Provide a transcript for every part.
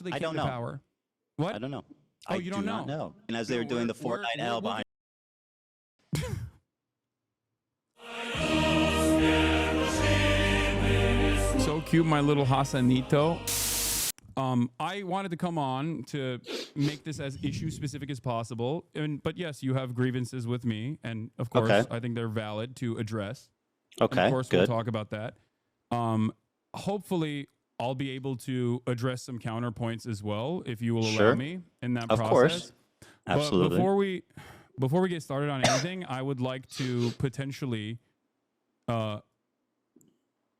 They I came don't to know. power. What? I don't know. Oh, you don't do not know? know. And as they were doing the Fortnite L behind. So cute, my little Hasanito. I wanted to come on to make this as issue specific as possible. But yes, you have grievances with me, and of course, Okay. I think they're valid to address. Okay, And of course, good. we'll talk about that. Hopefully, I'll be able to address some counterpoints as well, if you will allow Sure. me in that Of process. course. But Absolutely. before we get started on anything, I would like to potentially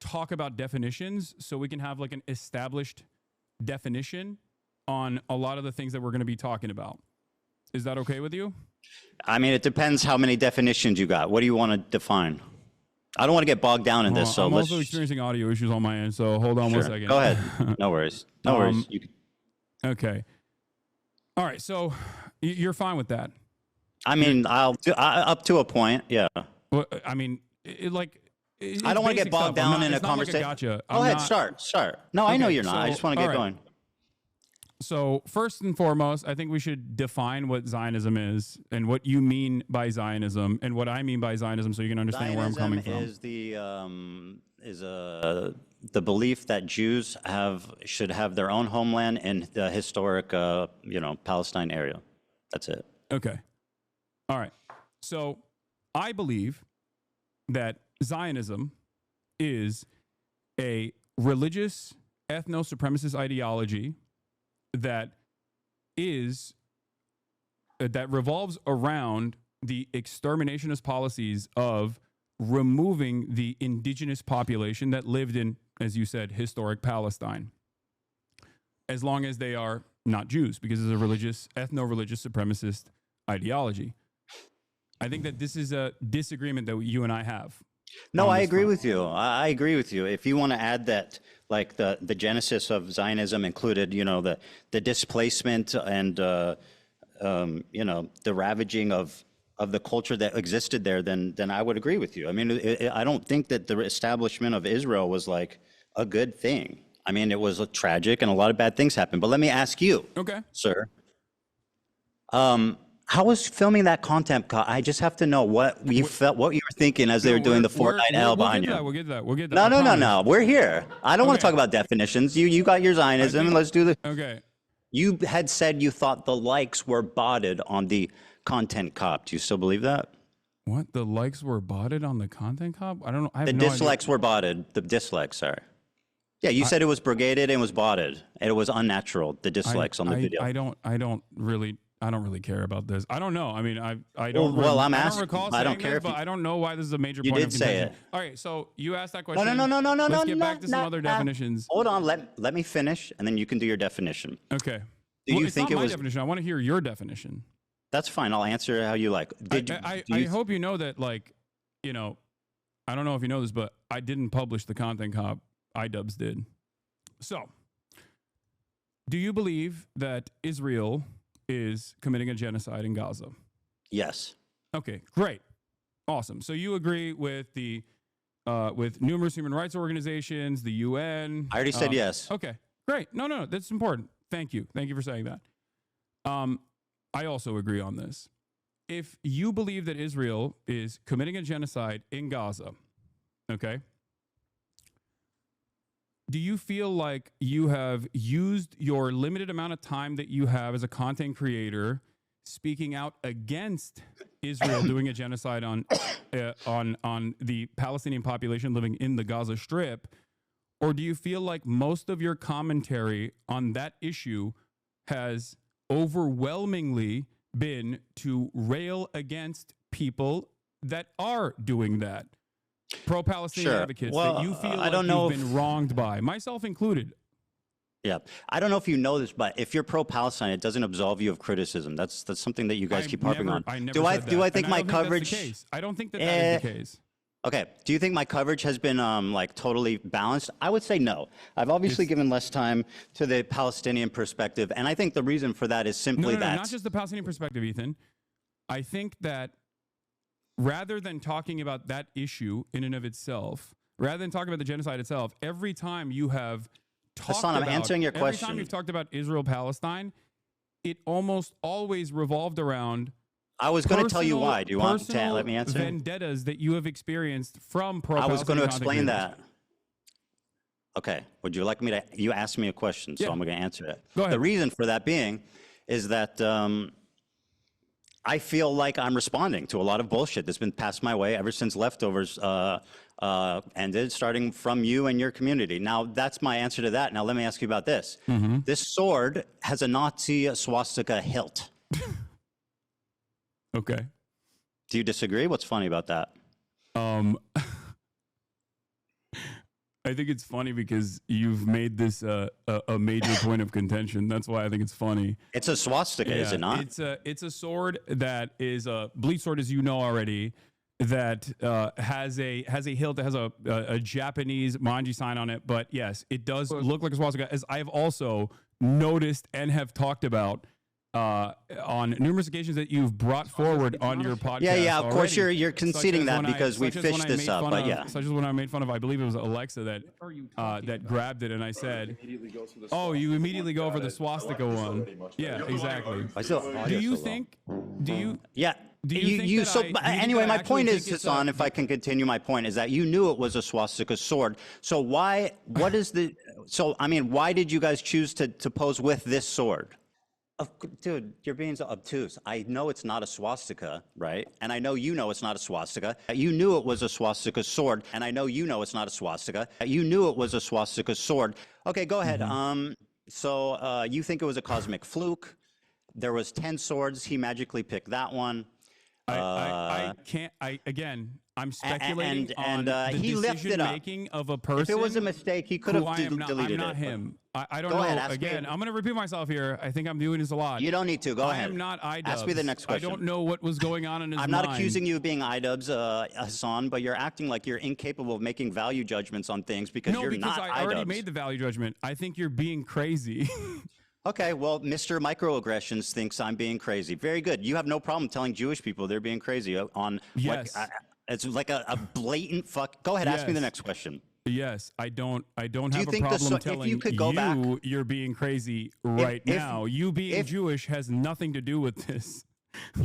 talk about definitions, so we can have like an established definition on a lot of the things that we're going to be talking about. Is that okay with you? I mean, it depends how many definitions you got. What do you want to define? I don't want to get bogged down in this, so I'm let's. also experiencing audio issues on my end, so hold on Sure. 1 second. Go ahead. No worries. No worries. You can... Okay. All right. So you're fine with that? I mean, up to a point. Yeah. Well, I mean, I don't want to get bogged down in a conversation. Like a gotcha. Go ahead. Start. No, okay, I know you're not. I just want to get going. So first and foremost, I think we should define what Zionism is and what you mean by Zionism and what I mean by Zionism, so you can understand where I'm coming from. Zionism is the belief that Jews should have their own homeland in the historic, Palestine area. That's it. Okay. All right. So I believe that Zionism is a religious ethno-supremacist ideology that revolves around the exterminationist policies of removing the indigenous population that lived in, as you said, historic Palestine, as long as they are not Jews, because it's a religious, ethno-religious supremacist ideology. I think that this is a disagreement that you and I have. No, I agree with you. I agree with you. If you want to add that, like the genesis of Zionism included, the displacement and the ravaging of the culture that existed there, then I would agree with you. I mean, I don't think that the establishment of Israel was like a good thing. I mean, it was tragic and a lot of bad things happened. But let me ask you, okay, sir. How was filming that content? I just have to know what you felt, what you were thinking as they were doing the Fortnite L behind you. We'll get that. We'll get that. No. We're here. I don't want to talk about definitions. You got your Zionism. Let's do the. Okay. You had said you thought the likes were botted on the content cop. Do you still believe that? What? The likes were botted on the content cop? I don't know. The dislikes were botted. The dislikes, sorry. Yeah, you said it was brigaded and was botted, and it was unnatural. The dislikes on the video. I don't really care about this. I don't know. I mean, I don't. Well, I'm I asking. Don't recall I don't saying care this, if but I don't know why this is a major you point did of say contention. it. All right, so you asked that question. No. Let's get back to some other definitions. Hold on. Let me finish, and then you can do your definition. Okay. Do you think it was my definition? I want to hear your definition. That's fine. I'll answer how you like. I hope you know that, like, I don't know if you know this, but I didn't publish the content cop. iDubbbz did. So, do you believe that Israel is committing a genocide in Gaza? Yes. Okay, great. Awesome. So you agree with the with numerous human rights organizations, the UN? I already said yes. Okay, great. No, that's important. Thank you for saying that. I also agree on this. If you believe that Israel is committing a genocide in Gaza, okay, do you feel like you have used your limited amount of time that you have as a content creator speaking out against Israel doing a genocide on the Palestinian population living in the Gaza Strip? Or do you feel like most of your commentary on that issue has overwhelmingly been to rail against people that are doing that? Pro-Palestinian advocates that you feel like you've been wronged by, myself included. Yeah, I don't know if you know this, but if you're pro-Palestine, it doesn't absolve you of criticism. That's something that you guys keep harping on. Do I think my coverage? I don't think that is the case. Okay. Do you think my coverage has been like totally balanced? I would say no. I've obviously given less time to the Palestinian perspective, and I think the reason for that is simply that not just the Palestinian perspective, Ethan. I think that rather than talking about that issue in and of itself, rather than talking about the genocide itself, every time you have talked Hassan, I'm about, answering your every question. time you've talked about Israel-Palestine, it almost always revolved around I was going to tell you why. Do you want to personal let me answer? vendettas that you have experienced from I was going to pro-Palestinian explain content creators. that. Okay. Would you like me to? You asked me a question, so Yeah. I'm going to answer it. Go ahead. The reason for that being is that I feel like I'm responding to a lot of bullshit that's been passed my way ever since leftovers ended, starting from you and your community. Now, that's my answer to that. Now, let me ask you about this. This sword has a Nazi swastika hilt. Okay. Do you disagree? What's funny about that? I think it's funny because you've made this a major point of contention. That's why I think it's funny. It's a swastika, is it not? It's a sword that is a bleach sword, as you know already, that has a hilt that has a Japanese manji sign on it. But yes, it does look like a swastika, as I've also noticed and have talked about on numerous occasions that you've brought forward on your podcast. Yeah, of already. course you're conceding that because we fished this up, but yeah. Such as when I made fun of, I believe it was Alexa that that grabbed it, and I said, "Oh, you immediately go for the swastika one." Yeah, exactly. Do you think? Do you? Yeah. Do you think that Anyway, my point is, think it's Hassan, if I can continue my point, is that you knew it was a swastika sword. So why did you guys choose to pose with this sword? Dude, you're being so obtuse. I know it's not a swastika, right? And I know you know it's not a swastika. You knew it was a swastika sword, and I know you know it's not a swastika. You knew it was a swastika sword. Okay, go ahead. So you think it was a cosmic fluke. There was 10 swords. He magically picked that one. I can't. I'm speculating on the he left it decision up. making of a person. If it was a mistake, he could have deleted it. I'm not him. I don't Go know. ahead, Again, I'm going to repeat myself here. I think I'm doing this a lot. You don't need to. Go ahead. I am not iDubbbz. Ask me the next question. I don't know what was going on in his I'm mind. not accusing you of being iDubbbz, Hassan, but you're acting like you're incapable of making value judgments on things because you're not iDubbbz. I already made the value judgment. I think you're being crazy. Okay, well, Mr. Microaggressions thinks I'm being crazy. Very good. You have no problem telling Jewish people they're being crazy on yes. It's like a blatant fuck. Go ahead, ask me the next question. Yes, I don't have a think problem telling you could go back, you're being crazy right now. You being Jewish has nothing to do with this.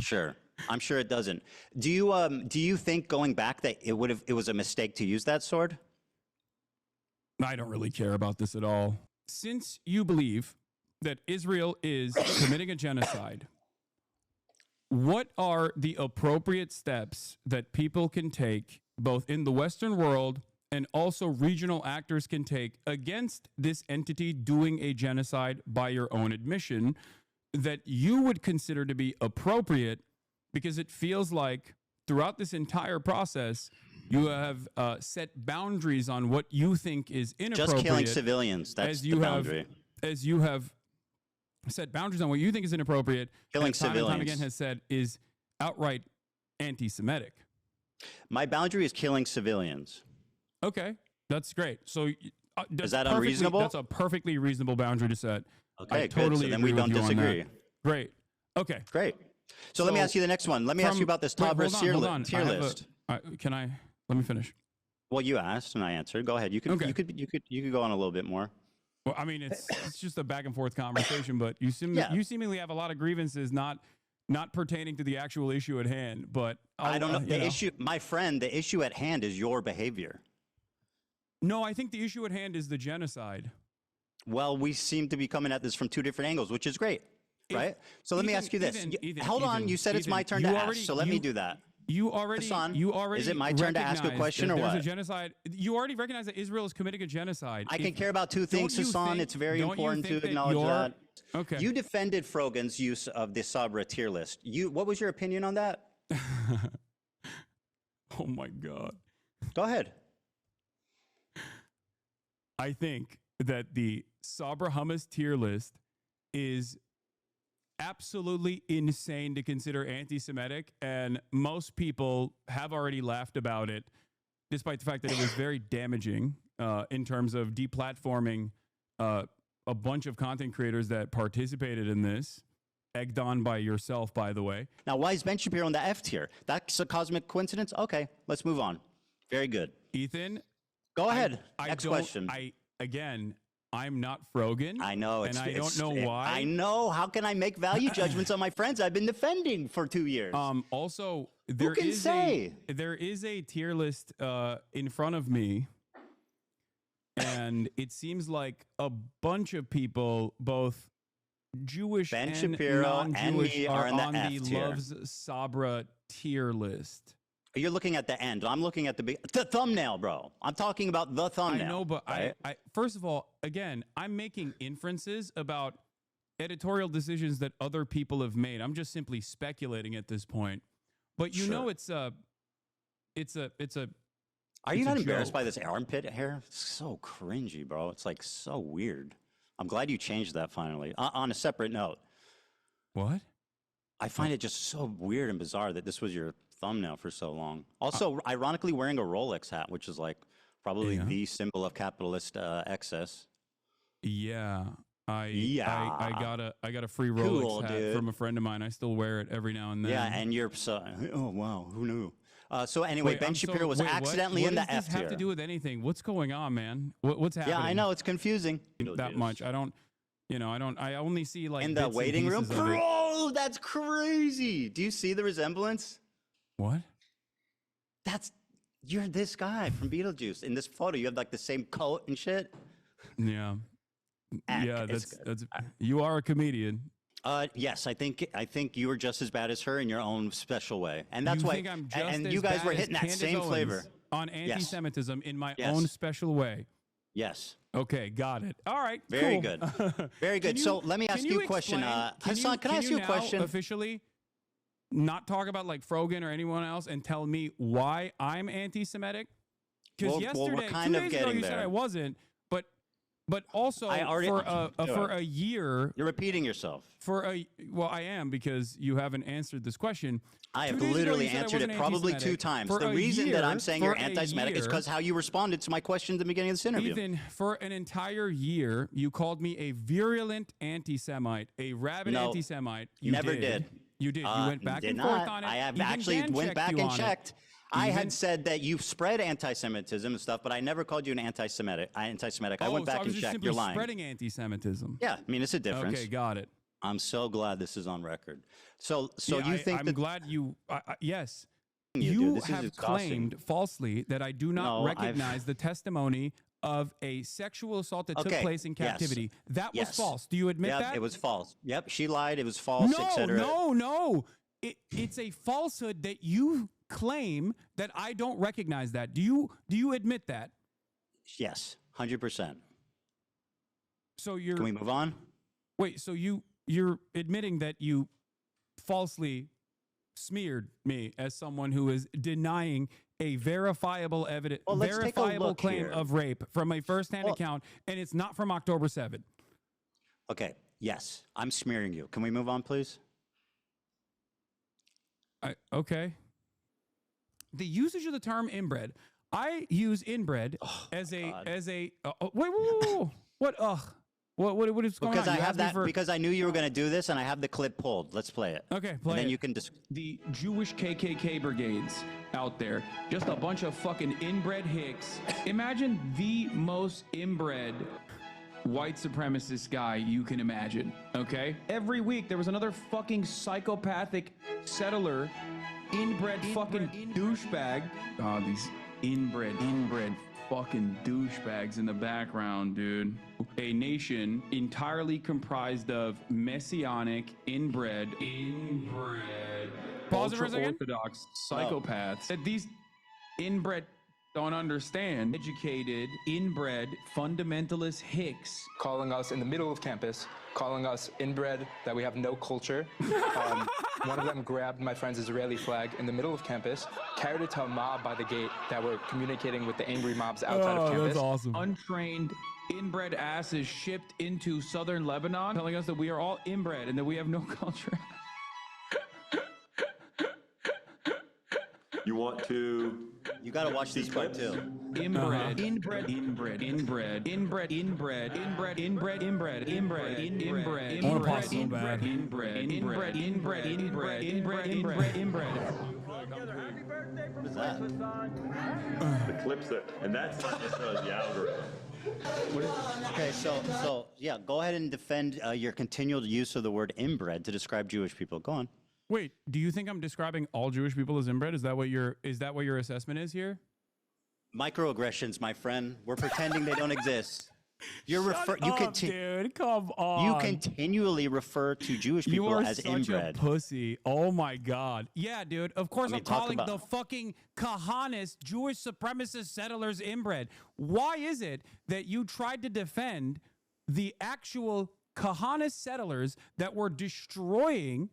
Sure. I'm sure it doesn't. Do you think going back that it was a mistake to use that sword? I don't really care about this at all. Since you believe that Israel is committing a genocide, what are the appropriate steps that people can take, both in the Western world and also regional actors can take, against this entity doing a genocide by your own admission, that you would consider to be appropriate? Because it feels like throughout this entire process, you have set boundaries on what you think is inappropriate. Just killing civilians, that's the boundary. As you have set boundaries on what you think is inappropriate, killing and civilians. Time and time again has said is outright anti-Semitic. My boundary is killing civilians. Okay, that's great. So is that unreasonable? That's a perfectly reasonable boundary to set. Okay, I totally good. So then we don't disagree. Great. Okay. Great. So let me ask you the next one. Let me ask you about this Tabra tier list. Let me finish. Well, you asked and I answered. Go ahead. You could go on a little bit more. Well, I mean, it's just a back and forth conversation, but you seemingly have a lot of grievances not pertaining to the actual issue at hand. But I don't know. The issue, my friend, the issue at hand is your behavior. No, I think the issue at hand is the genocide. Well, we seem to be coming at this from two different angles, which is great, right? So let me ask you this. Hold on. You said it's my turn to ask, so let me do that. Hassan, is it my turn to ask a question or what? There's a genocide. You already recognize that Israel is committing a genocide. I can care about two things, Hassan. It's very important to acknowledge that. Okay. You defended Frogan's use of the Sabra tier list. What was your opinion on that? Oh my God. Go ahead. I think that the Sabra Hummus tier list is absolutely insane to consider anti-Semitic, and most people have already laughed about it, despite the fact that it was very damaging in terms of deplatforming a bunch of content creators that participated in this, egged on by yourself, by the way. Now, why is Ben Shapiro in the F tier? That's a cosmic coincidence? Okay, let's move on. Very good. Ethan? Go ahead. Next question. I'm not Frogan. I know. And I don't know why. I know. How can I make value judgments on my friends I've been defending for 2 years? Also, there is a tier list in front of me. And it seems like a bunch of people, both Jewish Ben and Shapiro and non-Jewish, me are are in the on F the tier. Loves Sabra tier list. You're looking at the end. I'm looking at the thumbnail, bro. I'm talking about the thumbnail. I know, but right? I first of all, again, I'm making inferences about editorial decisions that other people have made. I'm just simply speculating at this point. But you know, it's a. Are you not embarrassed by this armpit hair? It's so cringy, bro. It's like so weird. I'm glad you changed that finally. On a separate note. What? I find it just so weird and bizarre that this was your thumbnail for so long. Also, ironically, wearing a Rolex hat, which is like probably the symbol of capitalist excess. Yeah. I got a free Rolex hat from a friend of mine. I still wear it every now and then. Yeah, and you're so, oh wow, who knew? So anyway, Ben Shapiro was accidentally in the F tier. What does this have to do with anything? What's going on, man? What's happening? Yeah, I know, it's confusing. That much. I don't, I only see like in the waiting room. Bro, that's crazy. Do you see the resemblance? What? You're this guy from Beetlejuice. In this photo, you have like the same coat and shit. Yeah. Yeah, that's you are a comedian. Yes, I think you were just as bad as her in your own special way, and that's why. And you guys were hitting that same flavor on anti-Semitism in my own special way. Yes. Okay, got it. All right. Very cool. good. Very good. So let me ask you a question. Hassan, can I ask you a question? Officially, not talk about like Frogan or anyone else, and tell me why I'm anti-Semitic. Because yesterday, we're kind 2 of days ago, getting you there. said I wasn't. But also for a year, you're repeating yourself. Well, I am, because you haven't answered this question. I have literally answered it probably 2 times. The reason that I'm saying you're anti-Semitic is because how you responded to my question at the beginning of this interview. Ethan, for an entire year, you called me a virulent anti-Semite, a rabid anti-Semite. You never did. You did. You went back and forth on it. I have actually went back and checked. I had said that you spread anti-Semitism and stuff, but I never called you an anti-Semitic. I went back and checked. You're lying. Spreading anti-Semitism. Yeah, I mean, it's a difference. Okay, got it. I'm so glad this is on record. So you think I'm glad you? Yes. You have claimed falsely that I do not recognize the testimony of a sexual assault that took place in captivity. Yes. That was false. Do you admit that? It was false. Yep, she lied. It was false, etc. No. It's a falsehood that you claim that I don't recognize that. Do you admit that? Yes, 100%. So you're. Can we move on? Wait. So you're admitting that you falsely smeared me as someone who is denying a verifiable claim of rape from a first-hand account, and it's not from October 7th. Okay. Yes, I'm smearing you. Can we move on, please? Okay. The usage of the term inbred. I use inbred as a wait. What? What is going on? Because I have that because I knew you were going to do this, and I have the clip pulled. Let's play it. Okay, play it. And then you can the Jewish KKK brigades out there, just a bunch of fucking inbred hicks. Imagine the most inbred white supremacist guy you can imagine, okay? Every week there was another fucking psychopathic settler, inbred fucking douchebag. Oh, these inbred fucking douchebags in the background, dude. A nation entirely comprised of messianic, inbred, ultra-orthodox psychopaths that these inbred don't understand. Educated, inbred, fundamentalist hicks. Calling us in the middle of campus, calling us inbred, that we have no culture. One of them grabbed my friend's Israeli flag in the middle of campus, carried it to a mob by the gate that were communicating with the angry mobs outside of campus. That's awesome. Untrained, inbred asses shipped into southern Lebanon, telling us that we are all inbred and that we have no culture. You want to... You got to watch this part too. Inbred. What is that? The clips that... And that's not necessarily the algorithm. Okay, so yeah, go ahead and defend your continual use of the word inbred to describe Jewish people. Go on. Wait, do you think I'm describing all Jewish people as inbred? Is that what your assessment is here? Microaggressions, my friend. We're pretending they don't exist. Dude, come on. You continually refer to Jewish people you are as such inbred. a pussy. Oh my god. Yeah, dude. Of course I'm calling the fucking Kahanis Jewish supremacist settlers inbred. Why is it that you tried to defend the actual Kahanis settlers that were destroying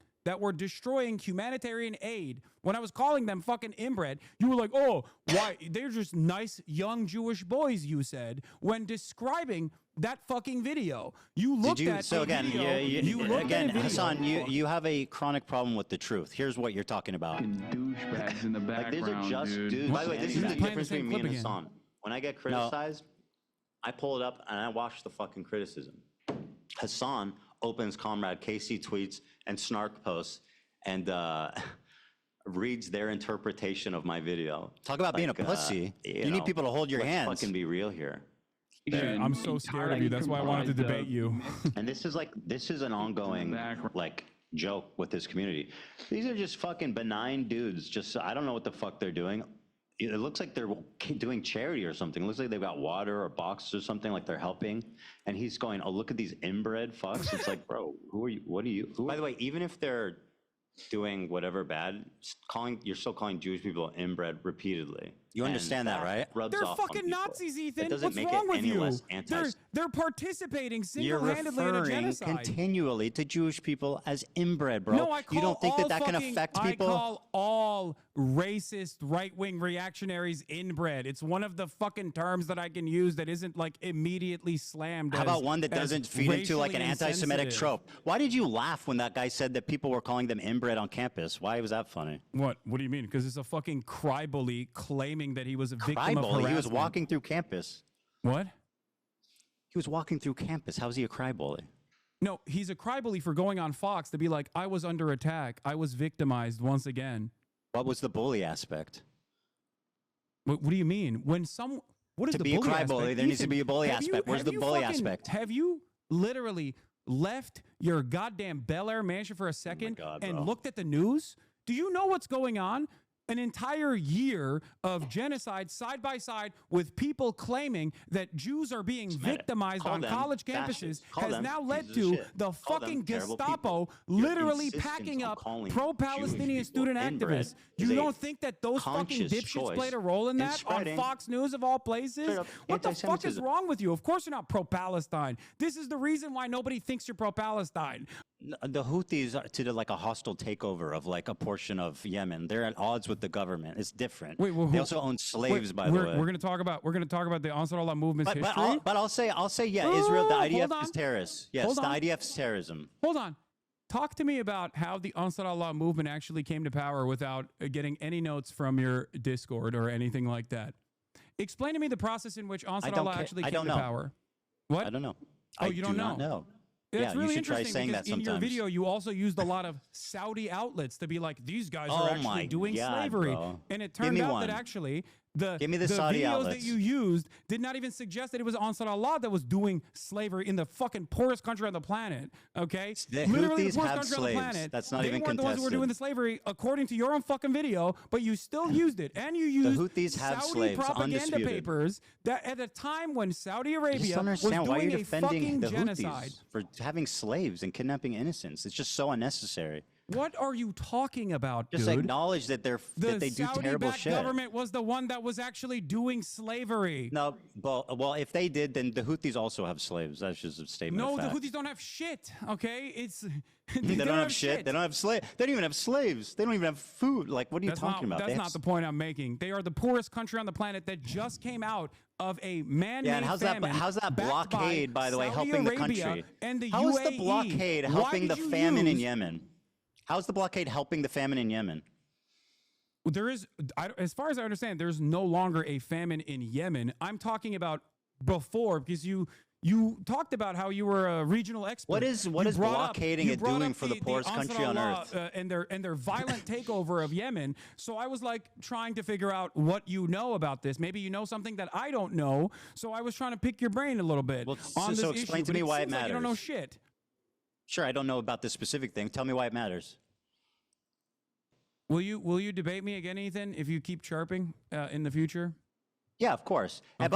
humanitarian aid when I was calling them fucking inbred? You were like, oh, why? They're just nice young Jewish boys, you said, when describing that fucking video. You looked at so again, video, Hassan, you have a chronic problem with the truth. Here's what you're talking about. Douchebags in the background, these are just dude. dudes. By the way, this is the difference between me and again. Hassan. When I get criticized, I pull it up and I watch the fucking criticism. Hassan opens Comrade Casey tweets and snark posts and reads their interpretation of my video. Talk about being a pussy. You need people to hold your hands. Let's fucking be real here. Yeah, I'm so scared of you. That's why I wanted to debate you. And this is an ongoing joke with this community. These are just fucking benign dudes. Just I don't know what the fuck they're doing. It looks like they're doing charity or something. It looks like they've got water or boxes or something, like they're helping. And he's going, oh, look at these inbred fucks. It's like, bro, who are you? What are you? By the way, even if they're doing whatever bad, you're still calling Jewish people inbred repeatedly. You understand that, right? They're fucking Nazis, Ethan. What's wrong with you? They're participating single-handedly in a genocide. You're referring continually to Jewish people as inbred, bro. No, I call you don't think that can affect people? I call all racist right-wing reactionaries inbred. It's one of the fucking terms that I can use that isn't like immediately slammed. How about one that doesn't feed into like an anti-Semitic trope? Why did you laugh when that guy said that people were calling them inbred on campus? Why was that funny? What do you mean? Because it's a fucking crybully claiming that he was a victim of harassment. He was walking through campus. What? He was walking through campus. How is he a crybully? No, he's a crybully for going on Fox to be like, I was under attack. I was victimized once again. What was the bully aspect? What do you mean? What is to the be bully a crybully, aspect? there needs to be a bully aspect. Where's the bully aspect? Have you literally left your goddamn Bel Air mansion for a second and looked at the news? Do you know what's going on? An entire year of genocide side by side with people claiming that Jews are being victimized on college campuses has now led to the fucking Gestapo literally packing up pro-Palestinian student activists. You don't think that those fucking dipshits played a role in that on Fox News of all places? What the fuck is wrong with you? Of course you're not pro-Palestine. This is the reason why nobody thinks you're pro-Palestine. The Houthis are to like a hostile takeover of like a portion of Yemen. They're at odds with the government. It's different. They also own slaves, by the way. We're going to talk about the Ansar Allah movement's history. But I'll say yeah, Israel, the IDF is terrorists. Yes, the IDF is terrorism. Hold on. Talk to me about how the Ansar Allah movement actually came to power without getting any notes from your Discord or anything like that. Explain to me the process in which Ansar Allah actually came to power. What? I don't know. Oh, you don't know? I do not know. It's really you should try interesting saying because that sometimes. in your video, you also used a lot of Saudi outlets to be like, these guys are actually doing slavery. Bro. And it turned out that actually the Saudi videos outlets that you used did not even suggest that it was Ansar Allah that was doing slavery in the fucking poorest country on the planet. Okay? The Literally Houthis the poorest have country slaves. on the planet. That's not they even weren't the ones who were doing the slavery according to your own fucking video, but you still used it. And you used the Houthis have Saudi slaves, propaganda undisputed. papers that at a time when Saudi Arabia was why you're doing a defending fucking the genocide. Houthis for having slaves and kidnapping innocents. It's just so unnecessary. What are you talking about, Just dude? acknowledge that they do terrible shit. The government was the one that was actually doing slavery. No, well, if they did, then the Houthis also have slaves. That's just a statement of fact. The Houthis don't have shit, okay? They don't have shit. They don't have slaves. They don't even have slaves. They don't even have food. Like, what are you talking about? That's not the point I'm making. They are the poorest country on the planet that just came out of a man-made famine. How's that blockade, by the way, Saudi helping Arabia the country? And the How UAE. is the blockade helping the famine in Yemen? How's the blockade helping the famine in Yemen? There is, as far as I understand, there's no longer a famine in Yemen. I'm talking about before, because you You talked about how you were a regional expert. What is You blockading you it brought doing up for the poorest country on Ansar earth? and their violent takeover of Yemen. So I was like trying to figure out what you know about this. Maybe you know something that I don't know. So I was trying to pick your brain a little bit Well, on so this explain issue. to me But why it seems like you don't know matters. shit. Sure, I don't know about this specific thing. Tell me why it matters. Will you debate me again, Ethan, if you keep chirping in the future? Yeah, of course. Okay,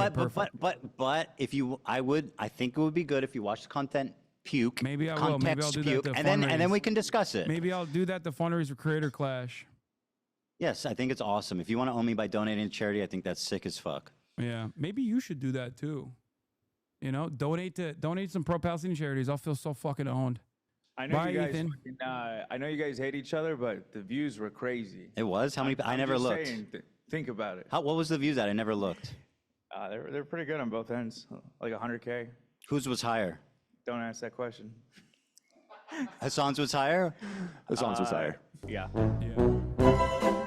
But if you, I think it would be good if you watch the content puke. Maybe I will. Maybe I'll context do that puke, to and then fundraise. we can discuss it. Maybe I'll do that the fundraiser creator clash. Yes, I think it's awesome. If you want to own me by donating to charity, I think that's sick as fuck. Yeah, maybe you should do that too. You know, donate some pro-Palestinian charities. I'll feel so fucking owned. I know Bye, you guys. Ethan. Fucking, I know you guys hate each other, but the views were crazy. It was? How many? I I'm never just looked. saying, think about it. What was the views at? I never looked. They're pretty good on both ends, like 100K. Whose was higher? Don't ask that question. Hassan's was higher? Hassan's was higher. Yeah. Yeah.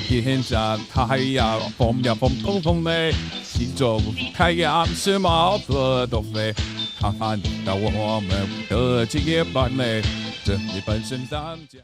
天上太阳风呀风风风嘞，西中太阳是毛泽东嘞，看看到我们的结伴嘞，这里本身当家。